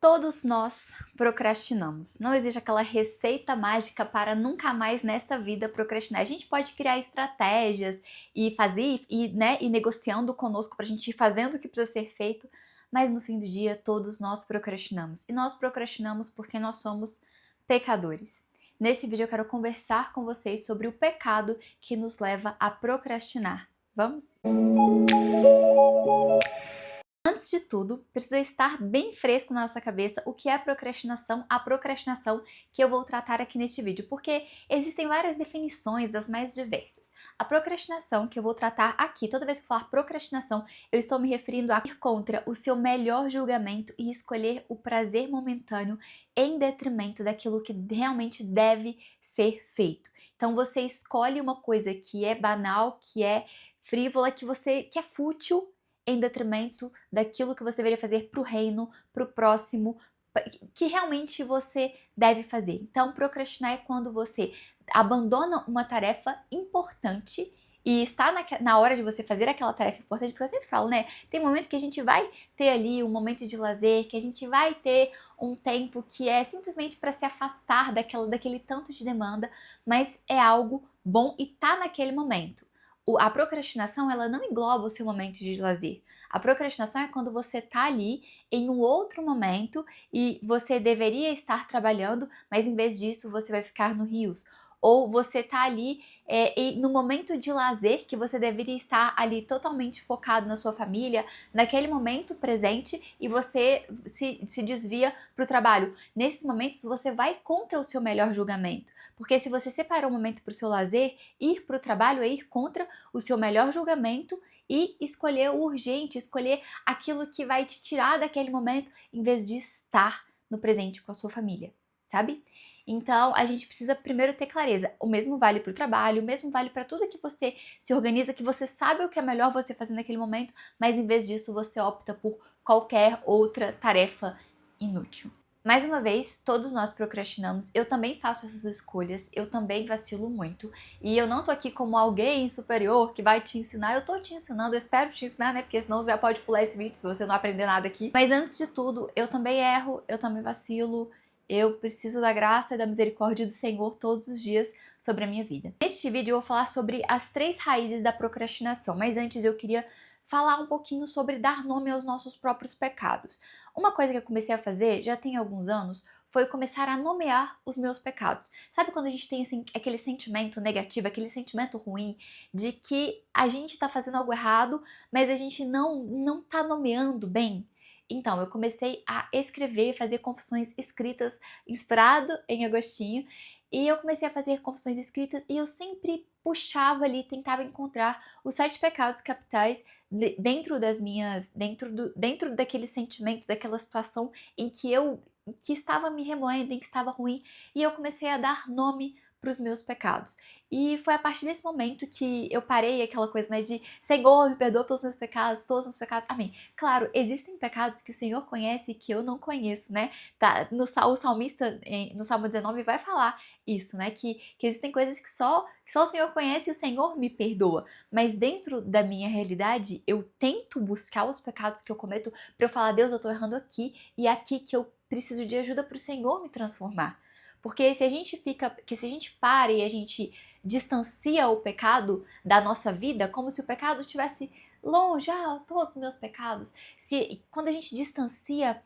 Todos nós procrastinamos. Não existe aquela receita mágica para nunca mais nesta vida procrastinar. A gente pode criar estratégias e fazer e negociando conosco para a gente ir fazendo o que precisa ser feito, mas no fim do dia todos nós procrastinamos. E nós procrastinamos porque nós somos pecadores. Neste vídeo eu quero conversar com vocês sobre o pecado que nos leva a procrastinar. Vamos? Antes de tudo, precisa estar bem fresco na nossa cabeça o que é procrastinação, a procrastinação que eu vou tratar aqui neste vídeo, porque existem várias definições das mais diversas. A procrastinação que eu vou tratar aqui, toda vez que eu falar procrastinação, eu estou me referindo a ir contra o seu melhor julgamento e escolher o prazer momentâneo em detrimento daquilo que realmente deve ser feito. Então você escolhe uma coisa que é banal, que é frívola, que é fútil, em detrimento daquilo que você deveria fazer para o reino, para o próximo, que realmente você deve fazer. Então, procrastinar é quando você abandona uma tarefa importante e está na hora de você fazer aquela tarefa importante, porque eu sempre falo, né? Tem momento que a gente vai ter ali um momento de lazer, que a gente vai ter um tempo que é simplesmente para se afastar daquele tanto de demanda, mas é algo bom e tá naquele momento. A procrastinação, ela não engloba o seu momento de lazer. A procrastinação é quando você tá ali em um outro momento e você deveria estar trabalhando, mas em vez disso você vai ficar no rios. Ou você tá ali no momento de lazer que você deveria estar ali totalmente focado na sua família, naquele momento presente, e você se desvia para o trabalho. Nesses momentos você vai contra o seu melhor julgamento. Porque se você separou um momento para o seu lazer, ir para o trabalho é ir contra o seu melhor julgamento e escolher o urgente, escolher aquilo que vai te tirar daquele momento em vez de estar no presente com a sua família, sabe? Então, a gente precisa primeiro ter clareza. O mesmo vale para o trabalho, o mesmo vale para tudo que você se organiza, que você sabe o que é melhor você fazer naquele momento, mas em vez disso você opta por qualquer outra tarefa inútil. Mais uma vez, todos nós procrastinamos, eu também faço essas escolhas, eu também vacilo muito, e eu não tô aqui como alguém superior que vai te ensinar, eu tô te ensinando, eu espero te ensinar, né, porque senão você já pode pular esse vídeo se você não aprender nada aqui. Mas antes de tudo, eu também erro, eu também vacilo, eu preciso da graça e da misericórdia do Senhor todos os dias sobre a minha vida. Neste vídeo eu vou falar sobre as 3 raízes da procrastinação, mas antes eu queria falar um pouquinho sobre dar nome aos nossos próprios pecados. Uma coisa que eu comecei a fazer já tem alguns anos foi começar a nomear os meus pecados. Sabe quando a gente tem assim, aquele sentimento negativo, aquele sentimento ruim de que a gente tá fazendo algo errado, mas a gente não tá nomeando bem? Então, eu comecei a escrever, fazer confissões escritas, inspirado em Agostinho, e eu comecei a fazer confissões escritas e eu sempre puxava ali, tentava encontrar os 7 pecados capitais dentro das minhas, dentro daquele sentimento, daquela situação em que estava me remoendo, em que estava ruim, e eu comecei a dar nome para os meus pecados. E foi a partir desse momento que eu parei aquela coisa, né, de Senhor, me perdoa pelos meus pecados, todos os meus pecados, amém. Claro, existem pecados que o Senhor conhece e que eu não conheço, né? Tá, o salmista, no Salmo 19, vai falar isso, né? Que existem coisas que só o Senhor conhece e o Senhor me perdoa. Mas dentro da minha realidade, eu tento buscar os pecados que eu cometo para eu falar, Deus, eu tô errando aqui e é aqui que eu preciso de ajuda para o Senhor me transformar. Porque se a gente para e a gente distancia o pecado da nossa vida, como se o pecado estivesse longe, todos os meus pecados. Quando a gente distancia,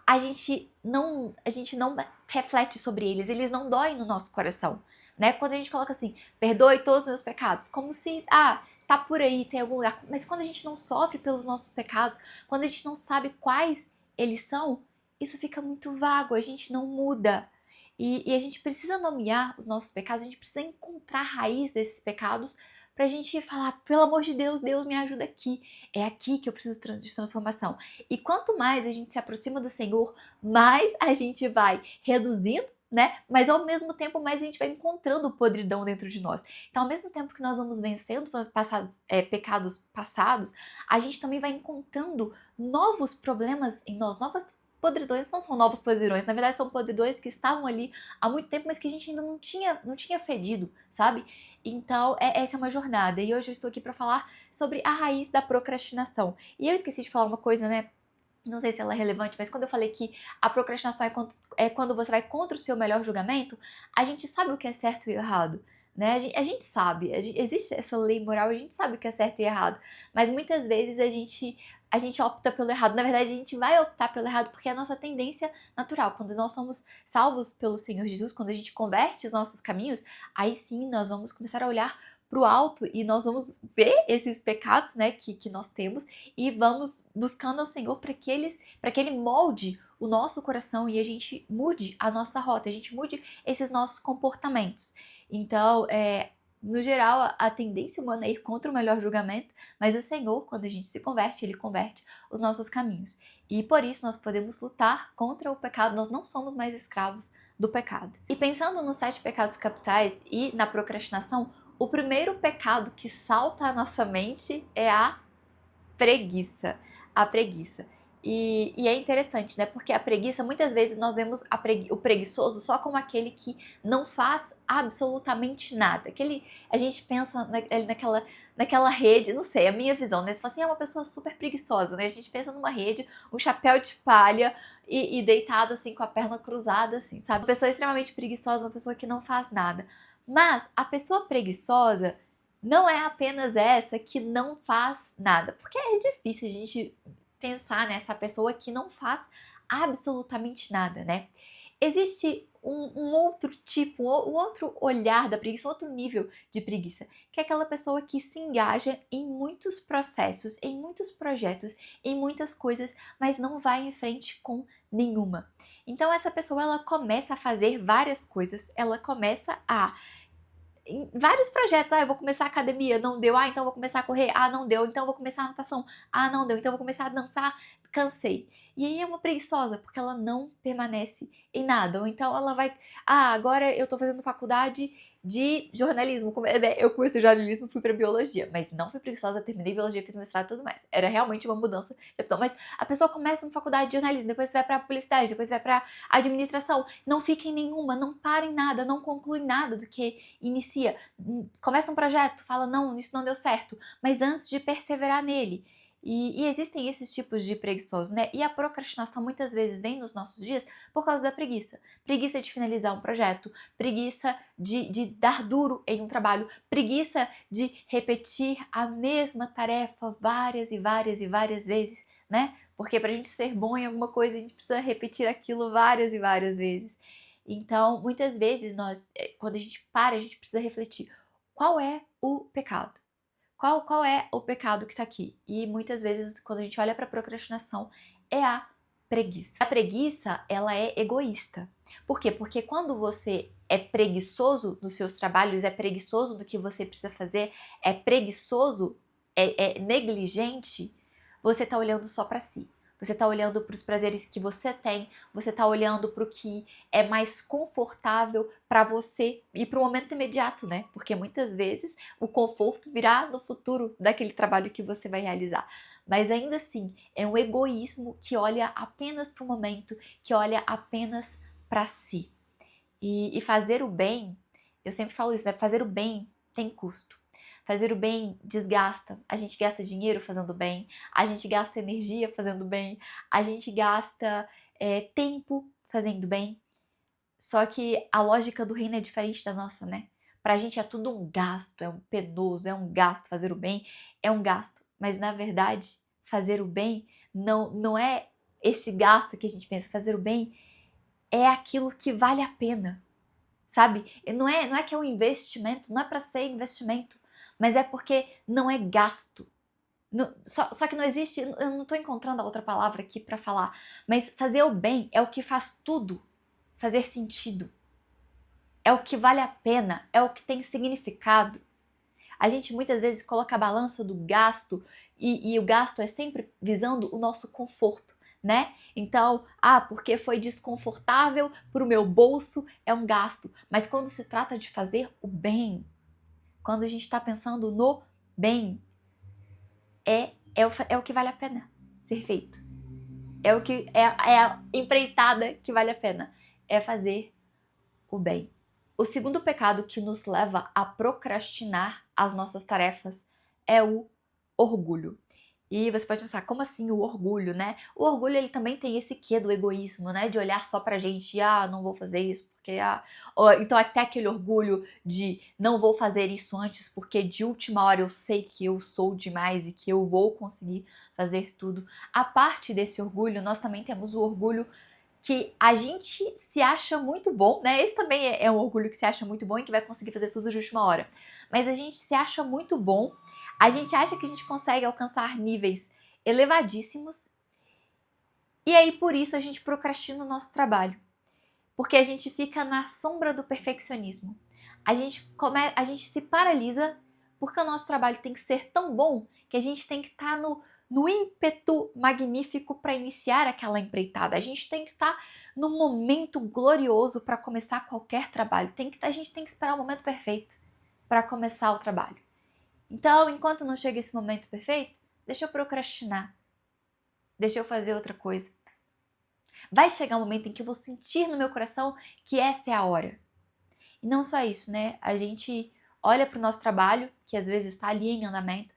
a gente não reflete sobre eles não doem no nosso coração, né? Quando a gente coloca assim, perdoe todos os meus pecados, como se, tá por aí, tem algum lugar. Mas quando a gente não sofre pelos nossos pecados, quando a gente não sabe quais eles são, isso fica muito vago, a gente não muda. E a gente precisa nomear os nossos pecados, a gente precisa encontrar a raiz desses pecados pra gente falar, pelo amor de Deus, Deus me ajuda aqui. É aqui que eu preciso de transformação. E quanto mais a gente se aproxima do Senhor, mais a gente vai reduzindo, né? Mas ao mesmo tempo, mais a gente vai encontrando podridão dentro de nós. Então, ao mesmo tempo que nós vamos vencendo os pecados passados, a gente também vai encontrando novos problemas em nós, novas podridões. Não são novos podridões, na verdade são podridões que estavam ali há muito tempo, mas que a gente ainda não tinha fedido, sabe? Então, essa é uma jornada, e hoje eu estou aqui para falar sobre a raiz da procrastinação. E eu esqueci de falar uma coisa, né? não sei se ela é relevante, mas quando eu falei que a procrastinação é quando você vai contra o seu melhor julgamento, a gente sabe o que é certo e errado, né? A gente sabe, existe essa lei moral, a gente sabe o que é certo e errado, mas muitas vezes a gente opta pelo errado. Na verdade, a gente vai optar pelo errado porque é a nossa tendência natural. Quando nós somos salvos pelo Senhor Jesus, quando a gente converte os nossos caminhos, aí sim nós vamos começar a olhar para o alto e nós vamos ver esses pecados, né, que nós temos e vamos buscando ao Senhor para que Ele molde o nosso coração e a gente mude a nossa rota, a gente mude esses nossos comportamentos. Então, no geral, a tendência humana é ir contra o melhor julgamento, mas o Senhor, quando a gente se converte, Ele converte os nossos caminhos. E por isso nós podemos lutar contra o pecado, nós não somos mais escravos do pecado. E pensando nos 7 pecados capitais e na procrastinação, o primeiro pecado que salta à nossa mente é a preguiça. A preguiça. E é interessante, né? Porque a preguiça, muitas vezes nós vemos o preguiçoso só como aquele que não faz absolutamente nada. A gente pensa naquela rede, não sei, a minha visão, né? Você fala assim, é uma pessoa super preguiçosa, né? A gente pensa numa rede, um chapéu de palha e deitado assim com a perna cruzada, assim, sabe? Uma pessoa extremamente preguiçosa, uma pessoa que não faz nada. Mas a pessoa preguiçosa não é apenas essa que não faz nada, porque é difícil a gente pensar nessa pessoa que não faz absolutamente nada, né? Existe um outro tipo, um outro olhar da preguiça, outro nível de preguiça, que é aquela pessoa que se engaja em muitos processos, em muitos projetos, em muitas coisas, mas não vai em frente com nenhuma. Então essa pessoa ela começa a fazer várias coisas, ela começa a em vários projetos, eu vou começar a academia, não deu, então eu vou começar a correr, não deu, então eu vou começar a natação, não deu, então eu vou começar a dançar, cansei. E aí é uma preguiçosa, porque ela não permanece em nada, ou então ela vai, agora eu tô fazendo faculdade de jornalismo, né? Eu comecei jornalismo, fui pra biologia, mas não fui preguiçosa, terminei biologia, fiz mestrado e tudo mais. Era realmente uma mudança de opção, mas a pessoa começa uma faculdade de jornalismo, depois vai pra publicidade, depois vai pra administração, não fica em nenhuma, não para em nada, não conclui nada do que inicia, começa um projeto, fala não, isso não deu certo, mas antes de perseverar nele. E existem esses tipos de preguiçosos, né? E a procrastinação muitas vezes vem nos nossos dias por causa da preguiça. Preguiça de finalizar um projeto, preguiça de dar duro em um trabalho, preguiça de repetir a mesma tarefa várias e várias e várias vezes, né? Porque pra gente ser bom em alguma coisa, a gente precisa repetir aquilo várias e várias vezes. Então, muitas vezes quando a gente para, a gente precisa refletir qual é o pecado. Qual é o pecado que está aqui? E muitas vezes, quando a gente olha para a procrastinação, é a preguiça. A preguiça, ela é egoísta. Por quê? Porque quando você é preguiçoso nos seus trabalhos, é preguiçoso no que você precisa fazer, é preguiçoso, é negligente, você está olhando só para si. Você está olhando para os prazeres que você tem, você está olhando para o que é mais confortável para você e para o momento imediato, né? Porque muitas vezes o conforto virá no futuro daquele trabalho que você vai realizar. Mas ainda assim, é um egoísmo que olha apenas para o momento, que olha apenas para si. E fazer o bem, eu sempre falo isso, né? Fazer o bem tem custo. Fazer o bem desgasta. A gente gasta dinheiro fazendo bem, a gente gasta energia fazendo bem, a gente gasta tempo fazendo bem. Só que a lógica do reino é diferente da nossa, né? Pra gente é tudo um gasto, é um penoso, é um gasto. Fazer o bem é um gasto. Mas na verdade, fazer o bem não é esse gasto que a gente pensa. Fazer o bem é aquilo que vale a pena, sabe? Não é que é um investimento, não é para ser investimento, mas é porque não é gasto. Só que não existe, eu não estou encontrando a outra palavra aqui para falar, mas fazer o bem é o que faz tudo fazer sentido. É o que vale a pena, é o que tem significado. A gente muitas vezes coloca a balança do gasto e o gasto é sempre visando o nosso conforto, né? Então, porque foi desconfortável para o meu bolso, é um gasto. Mas quando se trata de fazer o bem, quando a gente está pensando no bem, é o que vale a pena ser feito. É a empreitada que vale a pena. É fazer o bem. O segundo pecado que nos leva a procrastinar as nossas tarefas é o orgulho. E você pode pensar, como assim o orgulho, né? O orgulho, ele também tem esse quê do egoísmo, né? De olhar só pra gente, não vou fazer isso, porque, Ou, então até aquele orgulho de não vou fazer isso antes, porque de última hora eu sei que eu sou demais e que eu vou conseguir fazer tudo. A parte desse orgulho, nós também temos o orgulho que a gente se acha muito bom, né? Esse também é um orgulho que se acha muito bom e que vai conseguir fazer tudo de última hora. Mas a gente se acha muito bom, a gente acha que a gente consegue alcançar níveis elevadíssimos, e aí por isso a gente procrastina o nosso trabalho. Porque a gente fica na sombra do perfeccionismo. A gente se paralisa porque o nosso trabalho tem que ser tão bom que a gente tem que estar no ímpeto magnífico para iniciar aquela empreitada. A gente tem que estar no momento glorioso para começar qualquer trabalho. A gente tem que esperar o momento perfeito para começar o trabalho. Então, enquanto não chega esse momento perfeito, deixa eu procrastinar. Deixa eu fazer outra coisa. Vai chegar um momento em que eu vou sentir no meu coração que essa é a hora. E não só isso, né? A gente olha para o nosso trabalho, que às vezes está ali em andamento,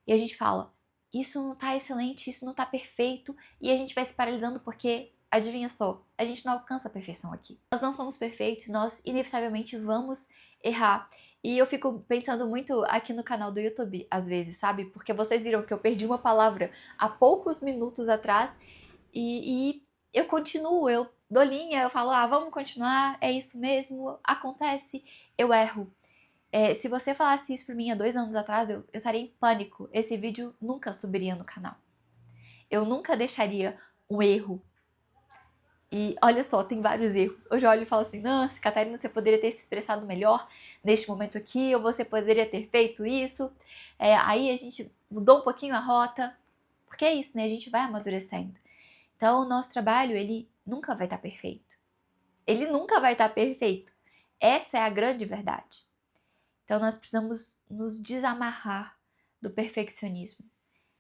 e a gente fala, isso não está excelente, isso não está perfeito, e a gente vai se paralisando porque, adivinha só, a gente não alcança a perfeição aqui. Nós não somos perfeitos, nós inevitavelmente vamos errar. E eu fico pensando muito aqui no canal do YouTube, às vezes, sabe? Porque vocês viram que eu perdi uma palavra há poucos minutos atrás, e eu continuo, eu dou linha, eu falo, vamos continuar, é isso mesmo, acontece, eu erro. Se você falasse isso pra mim há 2 anos atrás, eu estaria em pânico. Esse vídeo nunca subiria no canal. Eu nunca deixaria um erro. E olha só, tem vários erros. Hoje eu olho e falo assim, nossa, Catarina, você poderia ter se expressado melhor neste momento aqui, ou você poderia ter feito isso. Aí a gente mudou um pouquinho a rota, porque é isso, né? A gente vai amadurecendo. Então, o nosso trabalho, ele nunca vai estar perfeito. Ele nunca vai estar perfeito. Essa é a grande verdade. Então, nós precisamos nos desamarrar do perfeccionismo.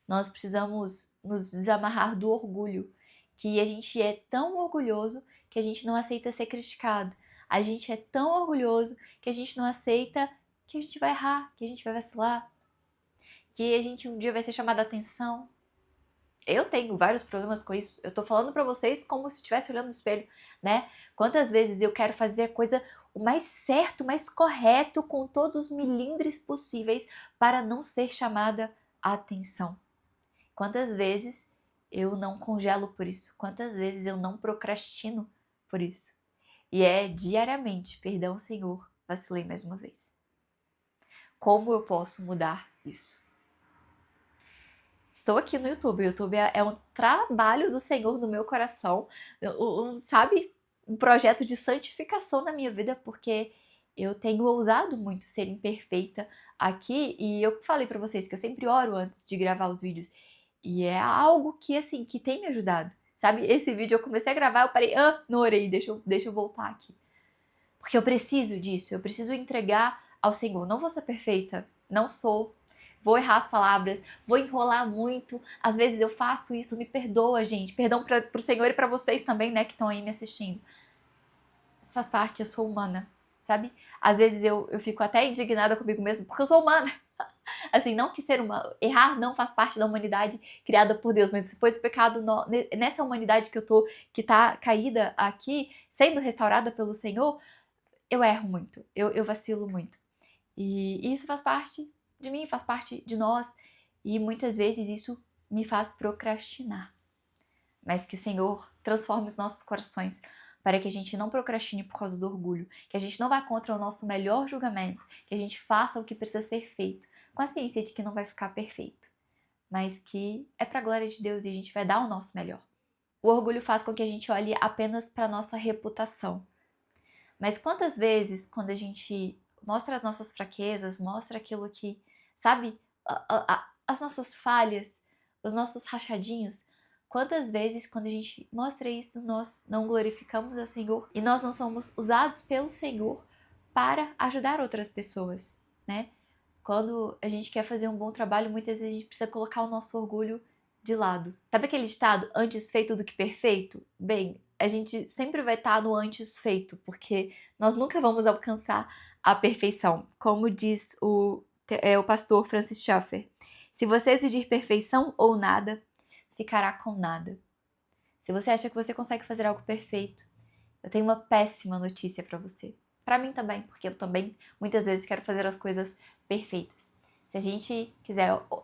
Nós precisamos nos desamarrar do orgulho, que a gente é tão orgulhoso que a gente não aceita ser criticado. A gente é tão orgulhoso que a gente não aceita que a gente vai errar, que a gente vai vacilar, que a gente um dia vai ser chamado a atenção. Eu tenho vários problemas com isso. Eu tô falando pra vocês como se estivesse olhando no espelho, né? Quantas vezes eu quero fazer a coisa o mais certo, o mais correto, com todos os milímetros possíveis para não ser chamada a atenção. Quantas vezes eu não congelo por isso? Quantas vezes eu não procrastino por isso? E é diariamente, perdão, Senhor, vacilei mais uma vez. Como eu posso mudar isso? Estou aqui no YouTube. O YouTube é um trabalho do Senhor no meu coração, sabe? Um projeto de santificação na minha vida, porque eu tenho ousado muito ser imperfeita aqui, e eu falei pra vocês que eu sempre oro antes de gravar os vídeos, e é algo que, assim, que tem me ajudado, sabe? Esse vídeo eu comecei a gravar, eu parei, não orei, deixa eu voltar aqui. Porque eu preciso disso, eu preciso entregar ao Senhor. Não vou ser perfeita, não sou. Vou errar as palavras, vou enrolar muito. Às vezes eu faço isso, me perdoa, gente. Perdão pro Senhor e pra vocês também, né, que estão aí me assistindo. Essas partes, eu sou humana, sabe? Às vezes eu fico até indignada comigo mesma, porque eu sou humana. Assim, não que errar não faz parte da humanidade criada por Deus, mas depois o pecado nessa humanidade que tá caída aqui, sendo restaurada pelo Senhor, eu erro muito, eu vacilo muito. E isso faz parte de mim, faz parte de nós, e muitas vezes isso me faz procrastinar. Mas que o Senhor transforme os nossos corações para que a gente não procrastine por causa do orgulho, que a gente não vá contra o nosso melhor julgamento, que a gente faça o que precisa ser feito, com a ciência de que não vai ficar perfeito, mas que é para a glória de Deus e a gente vai dar o nosso melhor. O orgulho faz com que a gente olhe apenas para a nossa reputação. Mas quantas vezes, quando a gente mostra as nossas fraquezas, mostra aquilo que, sabe, as nossas falhas, os nossos rachadinhos, quantas vezes, quando a gente mostra isso, nós não glorificamos ao Senhor e nós não somos usados pelo Senhor para ajudar outras pessoas, né? Quando a gente quer fazer um bom trabalho, muitas vezes a gente precisa colocar o nosso orgulho de lado. Sabe aquele ditado, antes feito do que perfeito? Bem, a gente sempre vai estar no antes feito, porque nós nunca vamos alcançar a perfeição. Como diz o pastor Francis Schaeffer, Se você exigir perfeição ou nada, ficará com nada. Se você acha que você consegue fazer algo perfeito, eu tenho uma péssima notícia para você. Para mim também, porque eu também muitas vezes quero fazer as coisas perfeitas. Se a gente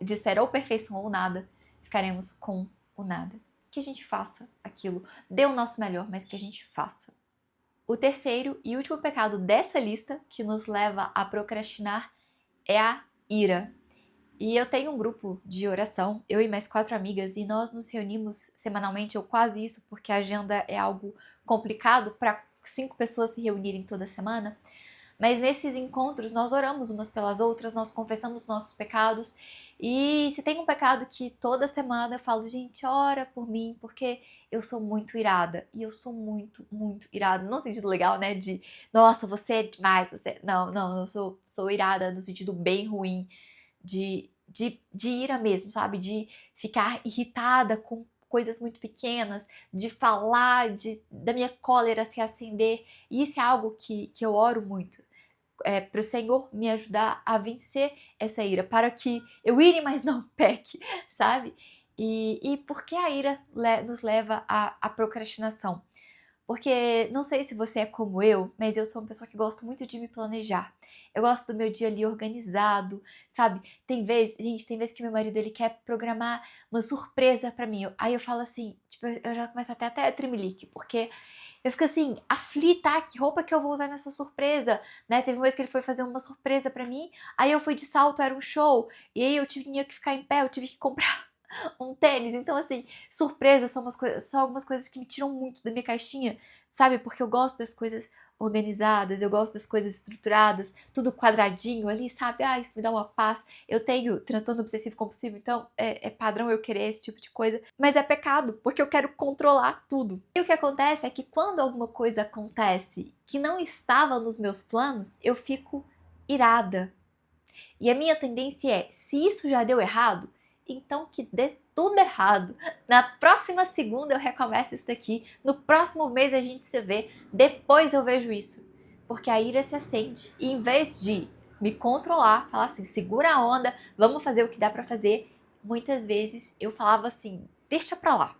disser ou perfeição ou nada, ficaremos com o nada. Que a gente faça aquilo, dê o nosso melhor, mas que a gente faça. O terceiro e último pecado dessa lista que nos leva a procrastinar é a ira. E eu tenho um grupo de oração, eu e mais 4 amigas, e nós nos reunimos semanalmente, ou quase isso, porque a agenda é algo complicado para 5 pessoas se reunirem toda semana. Mas nesses encontros nós oramos umas pelas outras, nós confessamos nossos pecados. E se tem um pecado que toda semana eu falo, gente, ora por mim, porque eu sou muito irada. E eu sou muito, muito irada. Não no sentido legal, né? De, nossa, você é demais, você. Não, eu sou irada no sentido bem ruim. De ira mesmo, sabe? De ficar irritada com coisas muito pequenas, de falar, da minha cólera se acender. E isso é algo que eu oro muito. Para o Senhor me ajudar a vencer essa ira, para que eu ire, mas não peque, sabe? E por que a ira nos leva à procrastinação? Porque não sei se você é como eu, mas eu sou uma pessoa que gosta muito de me planejar. Eu gosto do meu dia ali organizado, sabe? Tem vez que meu marido ele quer programar uma surpresa pra mim. Aí eu falo assim, tipo, eu já começo até a tremelique, porque eu fico assim, aflita, que roupa que eu vou usar nessa surpresa, né? Teve uma vez que ele foi fazer uma surpresa pra mim, aí eu fui de salto, era um show, e aí tinha que ficar em pé, eu tive que comprar um tênis. Então, assim, surpresas são algumas coisas que me tiram muito da minha caixinha, sabe? Porque eu gosto das coisas organizadas, eu gosto das coisas estruturadas, tudo quadradinho ali, sabe? Ah, isso me dá uma paz. Eu tenho transtorno obsessivo compulsivo, então é padrão eu querer esse tipo de coisa. Mas é pecado, porque eu quero controlar tudo. E o que acontece é que quando alguma coisa acontece que não estava nos meus planos, eu fico irada. E a minha tendência é, se isso já deu errado, então que dê tudo errado. Na próxima segunda eu recomeço isso aqui, no próximo mês a gente se vê, depois eu vejo isso. Porque a ira se acende. E em vez de me controlar, falar assim, segura a onda, vamos fazer o que dá pra fazer, muitas vezes eu falava assim, deixa pra lá.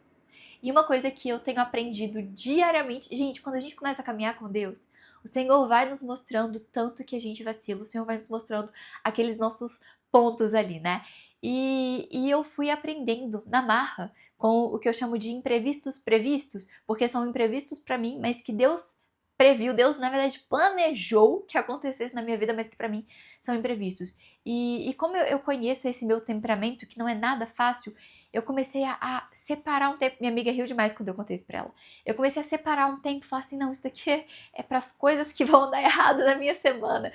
E uma coisa que eu tenho aprendido diariamente, gente, quando a gente começa a caminhar com Deus, o Senhor vai nos mostrando tanto que a gente vacila, o Senhor vai nos mostrando aqueles nossos pontos ali, né? E eu fui aprendendo na marra com o que eu chamo de imprevistos previstos, porque são imprevistos para mim, mas que Deus previu, Deus na verdade planejou que acontecesse na minha vida, mas que para mim são imprevistos. E como eu conheço esse meu temperamento, que não é nada fácil, eu comecei a separar um tempo. Minha amiga riu demais quando eu contei isso pra ela. Eu comecei a separar um tempo e falar assim, não, isso daqui é para as coisas que vão dar errado na minha semana,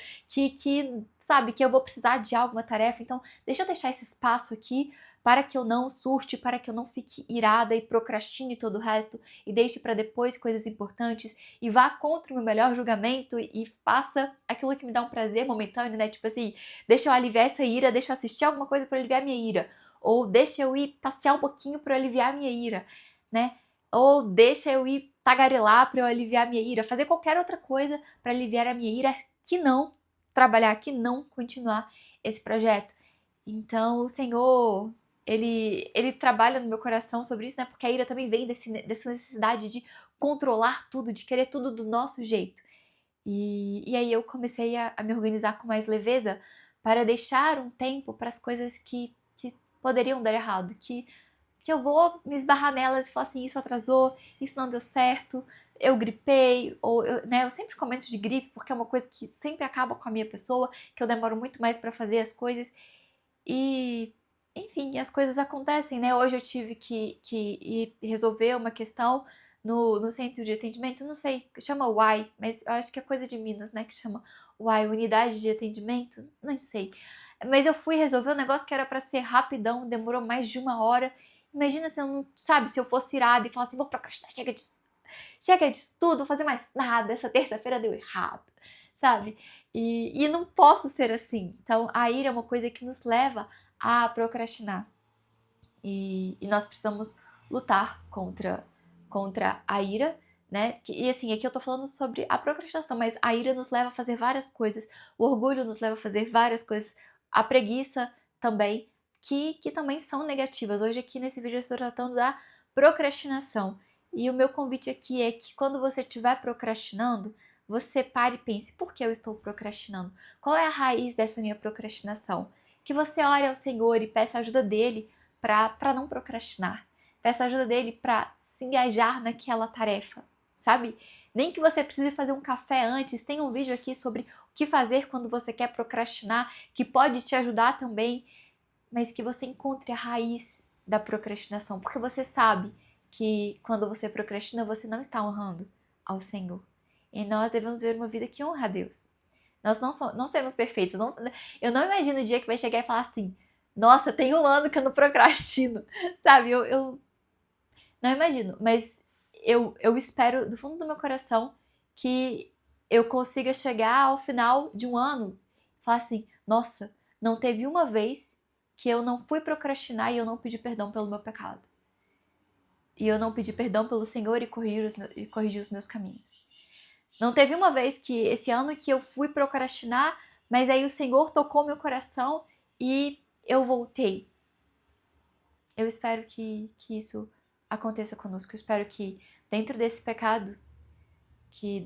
sabe, que eu vou precisar de alguma tarefa, então deixa eu deixar esse espaço aqui para que eu não surte, para que eu não fique irada e procrastine todo o resto e deixe para depois coisas importantes e vá contra o meu melhor julgamento e faça aquilo que me dá um prazer momentâneo, né? Tipo assim, deixa eu aliviar essa ira, deixa eu assistir alguma coisa para aliviar minha ira. Ou deixa eu ir passear um pouquinho para aliviar minha ira, né? Ou deixa eu ir tagarelar para eu aliviar minha ira, fazer qualquer outra coisa para aliviar a minha ira, que não trabalhar, que não continuar esse projeto. Então, o Senhor, ele trabalha no meu coração sobre isso, né? Porque a ira também vem dessa necessidade de controlar tudo, de querer tudo do nosso jeito. E aí eu comecei a me organizar com mais leveza para deixar um tempo para as coisas que poderiam dar errado, que eu vou me esbarrar nelas e falar assim, isso atrasou, isso não deu certo, eu gripei, ou eu sempre comento de gripe porque é uma coisa que sempre acaba com a minha pessoa, que eu demoro muito mais para fazer as coisas e, enfim, as coisas acontecem, né? Hoje eu tive que ir resolver uma questão no centro de atendimento, não sei, chama UAI, mas eu acho que é coisa de Minas, né, que chama UAI, Unidade de Atendimento, não sei. Mas eu fui resolver um negócio que era pra ser rapidão, demorou mais de 1 hora. Imagina se eu não, sabe, se eu fosse irada e falasse assim, vou procrastinar, chega disso tudo, vou fazer mais nada, essa terça-feira deu errado, sabe? E não posso ser assim. Então, a ira é uma coisa que nos leva a procrastinar. E nós precisamos lutar contra a ira, né? E assim, aqui eu tô falando sobre a procrastinação, mas a ira nos leva a fazer várias coisas, o orgulho nos leva a fazer várias coisas, a preguiça também, que também são negativas. Hoje aqui nesse vídeo eu estou tratando da procrastinação. E o meu convite aqui é que quando você estiver procrastinando, você pare e pense, por que eu estou procrastinando? Qual é a raiz dessa minha procrastinação? Que você ore ao Senhor e peça a ajuda dele para não procrastinar. Peça a ajuda dele para se engajar naquela tarefa, sabe? Nem que você precise fazer um café antes, tem um vídeo aqui sobre o que fazer quando você quer procrastinar, que pode te ajudar também, mas que você encontre a raiz da procrastinação, porque você sabe que quando você procrastina, você não está honrando ao Senhor. E nós devemos ver uma vida que honra a Deus. Nós não seremos perfeitos. Eu não imagino o dia que vai chegar e falar assim, nossa, tem um ano que eu não procrastino, sabe? Eu não imagino, mas eu espero do fundo do meu coração que eu consiga chegar ao final de um ano e falar assim, nossa, não teve uma vez que eu não fui procrastinar e eu não pedi perdão pelo meu pecado. E eu não pedi perdão pelo Senhor e corrigir os meus caminhos. Não teve uma vez que esse ano que eu fui procrastinar, mas aí o Senhor tocou meu coração e eu voltei. Eu espero que isso aconteça conosco. Eu espero que dentro desse pecado, que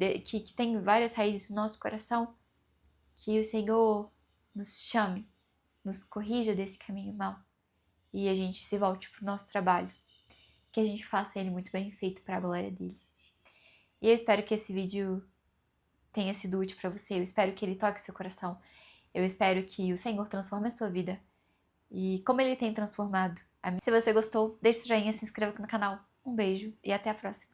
tem várias raízes no nosso coração, que o Senhor nos chame, nos corrija desse caminho mau e a gente se volte para o nosso trabalho. Que a gente faça ele muito bem feito para a glória dele. E eu espero que esse vídeo tenha sido útil para você. Eu espero que ele toque seu coração. Eu espero que o Senhor transforme a sua vida. E como ele tem transformado a mim. Se você gostou, deixe seu joinha, se inscreva no canal. Um beijo e até a próxima.